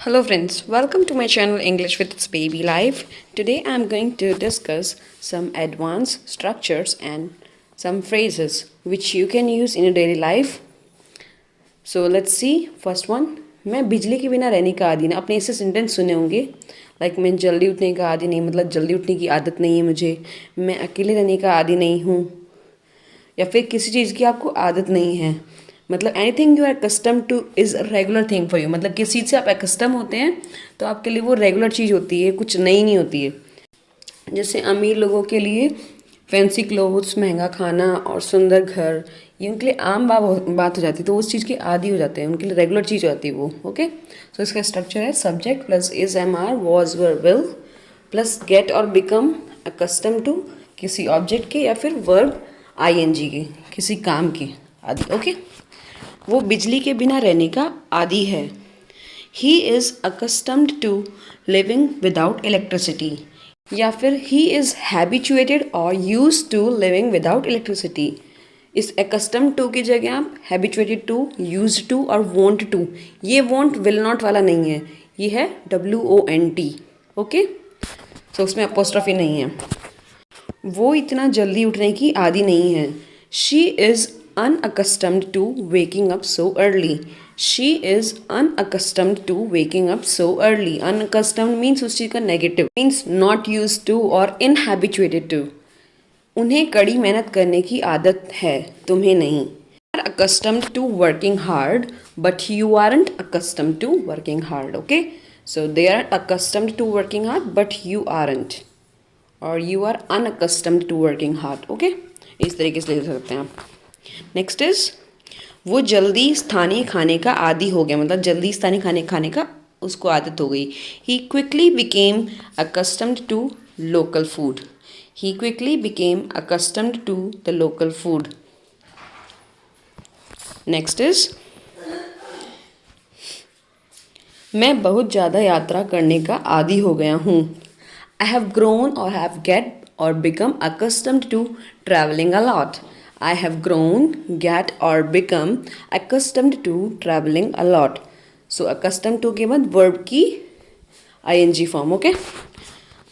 Hello friends, welcome to my channel English with its baby life. Today I am going to discuss some advanced structures and some phrases which you can use in your daily life. So let's see. First one, मैं बिजली के बिना रहने का आदी नहीं. आपने ऐसे सेंटेंस सुने होंगे लाइक मैं जल्दी उठने का आदी नहीं, मतलब जल्दी उठने की आदत नहीं है मुझे. मैं अकेले रहने का आदी नहीं हूँ, या फिर किसी चीज़ की आपको आदत नहीं है. मतलब anything you are custom to is a regular thing for you. मतलब किस चीज़ से आप कस्टम होते हैं तो आपके लिए वो रेगुलर चीज़ होती है, कुछ नई नहीं होती है. जैसे अमीर लोगों के लिए फैंसी क्लोथ्स, महंगा खाना और सुंदर घर, ये उनके लिए आम बात हो जाती है, तो उस चीज़ के आदी हो जाते हैं, उनके लिए रेगुलर चीज़ हो जाती है वो. ओके, सो इसका स्ट्रक्चर है subject plus is am are was were will plus get और बिकम अकस्टम टू किसी ऑब्जेक्ट के या फिर वर्ब आईएनजी के किसी काम के आदि. ओके, वो बिजली के बिना रहने का आदी है. He is accustomed to living without electricity, या फिर ही इज़ हैबिचुएटेड और use to living without electricity. इस अकस्टम टू की जगह आप हैबिचुएटेड टू, यूज टू और वॉन्ट टू. ये वॉन्ट विल नॉट वाला नहीं है, ये है WONT. ओके, सो उसमें अपोस्ट्रोफी नहीं है. वो इतना जल्दी उठने की आदी नहीं है. She is unaccustomed to waking up so early. She is unaccustomed to waking up so early. Unaccustomed means उस चीज़ का negative, means not used to और inhabituated to. उन्हें कड़ी मेहनत करने की आदत है, तुम्हें नहीं. You are accustomed to working hard, but you aren't accustomed to working hard. Okay, so they are accustomed to working hard, but you aren't, or you are unaccustomed to working hard. Okay, इस तरीके से ले सकते हैं आप. Next is वो जल्दी स्थानीय खाने का आदी हो गया, मतलब जल्दी स्थानीय खाने का उसको आदत हो गई. He quickly became accustomed to local food. He quickly became accustomed to the local food. Next is मैं बहुत ज़्यादा यात्रा करने का आदी हो गया हूँ. आई हैव ग्रोन और हैव गेट और become accustomed to travelling a lot. I have grown, get और become accustomed to traveling a lot. So accustomed to के बाद verb की ing form. Okay.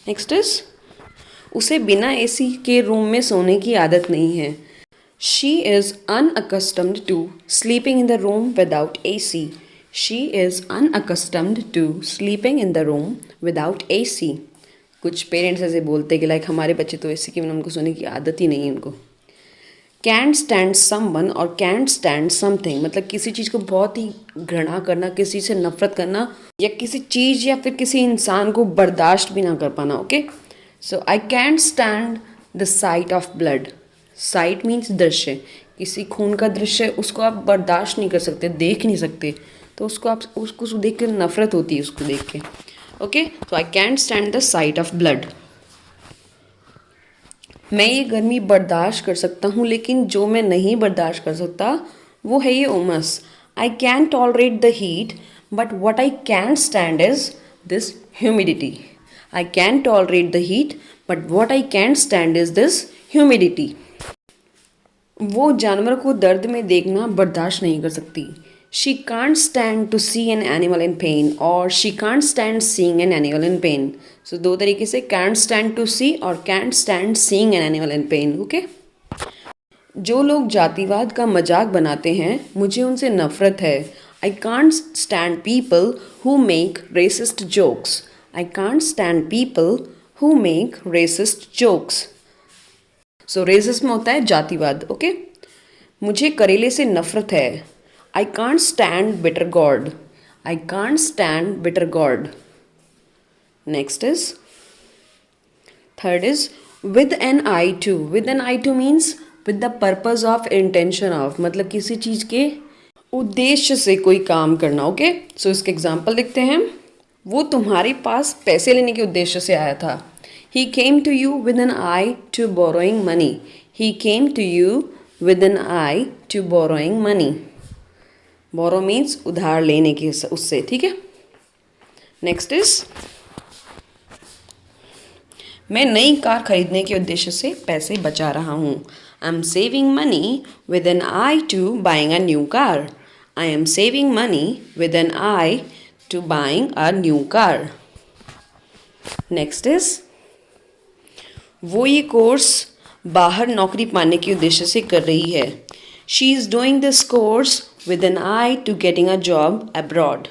Next is उसे बिना AC के room में सोने की आदत नहीं है. She is unaccustomed to sleeping in the room without AC. She is unaccustomed to sleeping in the room without AC. कुछ पेरेंट्स ऐसे बोलते हैं कि लाइक हमारे बच्चे तो AC के बिना उनको सोने की आदत ही नहीं है उनको. कैंट स्टैंड समवन और कैंट स्टैंड समथिंग, मतलब किसी चीज़ को बहुत ही घृणा करना, किसी चीज़ से नफरत करना, या किसी चीज़ या फिर किसी इंसान को बर्दाश्त भी ना कर पाना. Okay, so I can't stand the site of blood. Site means दृश्य, किसी खून का दृश्य उसको आप बर्दाश्त नहीं कर सकते, देख नहीं सकते, तो उसको आप उसको देख कर नफरत होती है उसको देख के. ओके, तो I can't stand the site of blood. मैं ये गर्मी बर्दाश्त कर सकता हूँ, लेकिन जो मैं नहीं बर्दाश्त कर सकता वो है ये उमस. I can tolerate the heat but what I can stand is this humidity. I can tolerate the heat but what I can stand is this humidity. वो जानवर को दर्द में देखना बर्दाश्त नहीं कर सकती. She can't stand to see an animal in pain और she can't stand seeing an animal in pain. So दो तरीके से कैंट स्टैंड टू सी और can't stand seeing an animal in pain. Okay, जो लोग जातिवाद का मजाक बनाते हैं मुझे उनसे नफरत है. I can't stand people who make racist jokes. I can't stand people who make racist jokes. So racism होता है जातिवाद. ओके, मुझे करेले से नफरत है. I can't stand bitter gourd. I can't stand bitter gourd. Next is third is with an eye to. With an eye to means with the purpose of, intention of, मतलब किसी चीज़ के उद्देश्य से कोई काम करना. ओके, सो इसके एग्जाम्पल देखते हैं. वो तुम्हारे पास पैसे लेने के उद्देश्य से आया था. He came to you with an eye to borrowing money. He came to you with an eye to borrowing money. Borrow means उधार लेने की उससे. ठीक है, नेक्स्ट इज मैं नई कार खरीदने के उद्देश्य से पैसे बचा रहा हूँ. I am saving money with an eye to buying a new car. I am saving money with an eye to buying a new car. Next is वो ये कोर्स बाहर नौकरी पाने के उद्देश्य से कर रही है. She is doing this course with an eye to getting a job abroad.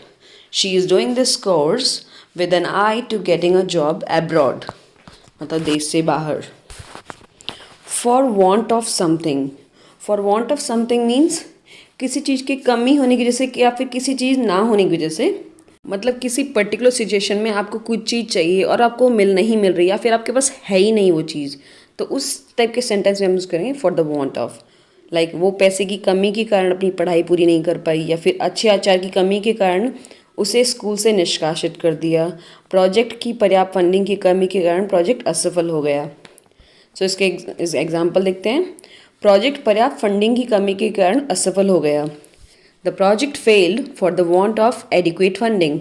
She is doing this course with an eye to getting a job abroad. मतलब देश से बाहर. For want of something. For want of something means किसी चीज़ की कमी होने की वजह से या फिर किसी चीज़ ना होने की वजह से, मतलब किसी पर्टिकुलर सिचुएशन में आपको कुछ चीज़ चाहिए और आपको नहीं मिल रही या फिर आपके पास है ही नहीं वो चीज़, तो उस टाइप के सेंटेंस में हम यूज़ करेंगे for the want of. Like वो पैसे की कमी के कारण अपनी पढ़ाई पूरी नहीं कर पाई, या फिर अच्छे आचार की कमी के कारण उसे स्कूल से निष्कासित कर दिया, प्रोजेक्ट की पर्याप्त फंडिंग की कमी के कारण प्रोजेक्ट असफल हो गया. सो इसके एग्जाम्पल देखते हैं. प्रोजेक्ट पर्याप्त फंडिंग की कमी के कारण असफल हो गया. The project failed for the want of adequate funding.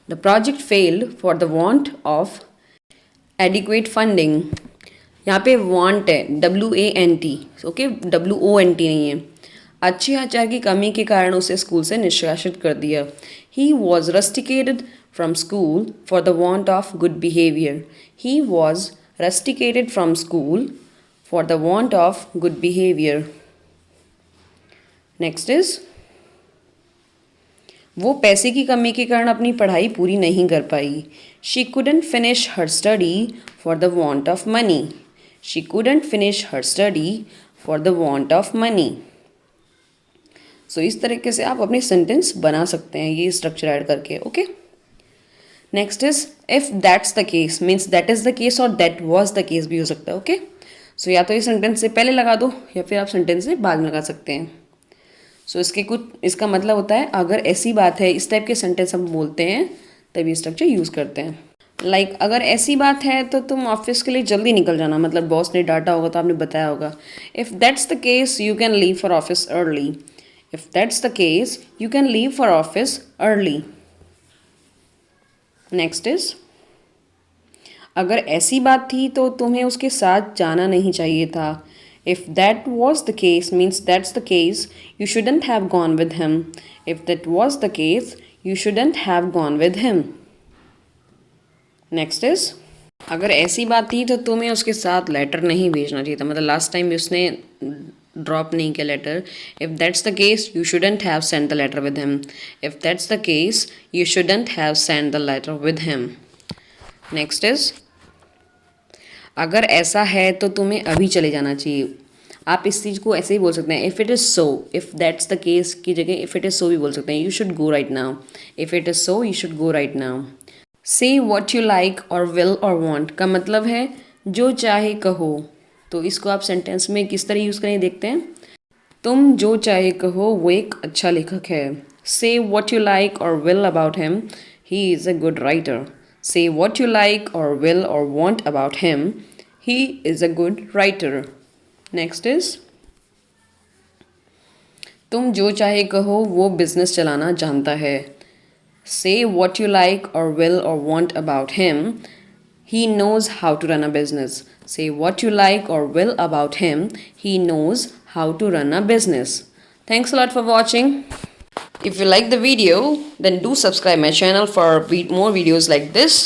The project failed for the want of adequate funding. यहाँ पे वांट है WANT, ओके, WONT नहीं है. अच्छे आचार की कमी के कारण उसे स्कूल से निष्कासित कर दिया. He was rusticated from school for the want of good behaviour. He was rusticated from school for the want of good behaviour. Next is वो पैसे की कमी के कारण अपनी पढ़ाई पूरी नहीं कर पाई. She couldn't finish her study for the want of money. She couldn't finish her study for the want of money. सो इस तरीके से आप अपनी सेंटेंस बना सकते हैं ये स्ट्रक्चर ऐड करके. Okay, next is if that's the case means that is the case और दैट वाज द केस भी हो सकता है. ओके, सो या तो ये सेंटेंस से पहले लगा दो या फिर आप सेंटेंस से बाद में लगा सकते हैं. सो इसका मतलब होता है अगर ऐसी बात है, इस टाइप के सेंटेंस हम बोलते हैं तभी स्ट्रक्चर यूज़ करते हैं. लाइक अगर ऐसी बात है तो तुम ऑफिस के लिए जल्दी निकल जाना, मतलब बॉस ने डांटा होगा तो आपने बताया होगा. If that's the case you can leave for office early. If that's the case you can leave for office early. Next is अगर ऐसी बात थी तो तुम्हें उसके साथ जाना नहीं चाहिए था. If that was the case means that's the case, you shouldn't have gone with him. If that was the case, you shouldn't have gone with him. Next is अगर ऐसी बात थी तो तुम्हें उसके साथ लेटर नहीं भेजना चाहिए था, मतलब लास्ट टाइम भी उसने ड्रॉप नहीं किया letter. If that's the case, you shouldn't have sent the letter with him. If that's the case, you shouldn't have sent the letter with him. Next is अगर ऐसा है तो तुम्हें अभी चले जाना चाहिए. आप इस चीज़ को ऐसे ही बोल सकते हैं. If it is so, if that's the case की जगह इफ़ इट इज़ सो भी बोल सकते हैं. You should go right now. If it is so you should go right now. से वॉट यू लाइक और विल और वॉन्ट का मतलब है जो चाहे कहो. तो इसको आप सेंटेंस में किस तरह यूज़ करें देखते हैं. तुम जो चाहे कहो वो एक अच्छा लेखक है. से वॉट यू लाइक और will about him, he is a good writer. Say what you like or will or want about him. He is a good writer. Next is तुम जो चाहे कहो वो बिजनेस चलाना जानता है. Say what you like or will or want about him. He knows how to run a business. Say what you like or will about him. He knows how to run a business. Thanks a lot for watching. If you like the video, then do subscribe my channel for more videos like this.